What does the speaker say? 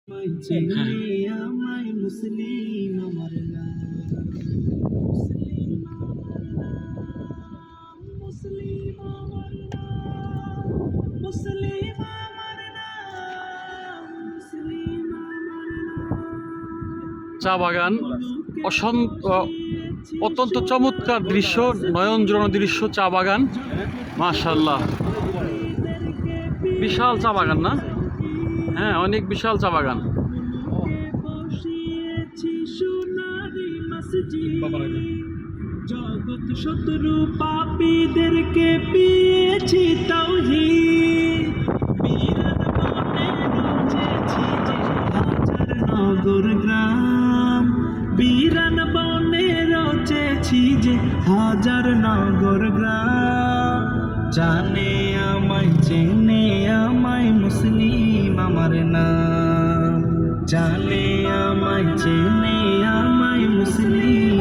হ্যাঁ। আমায় মুসলিম আমার নাম, মুসলিম আমার নাম, মুসলিম আমার নাম, মুসলিম আমার নাম। চা বাগান অত্যন্ত চমৎকার দৃশ্য, নয়ন জোড়ানো দৃশ্য। চা বাগান মাশাআল্লাহ, বিশাল চা বাগান না? হ্যাঁ, অনেক বিশাল চা বাগান। জগৎ শত্রু পাপীদেরকে পেয়েছি তাওহীদ, বিরাট বনে রচেছি যে হাজার নগর গ্রাম, বিরান বনে রচেছি যে হাজার নগর গ্রাম। জানে আমায় চেনে আমায় মুসলিম আমার নাম, জানে আমায় চেনে আমায় মুসলিম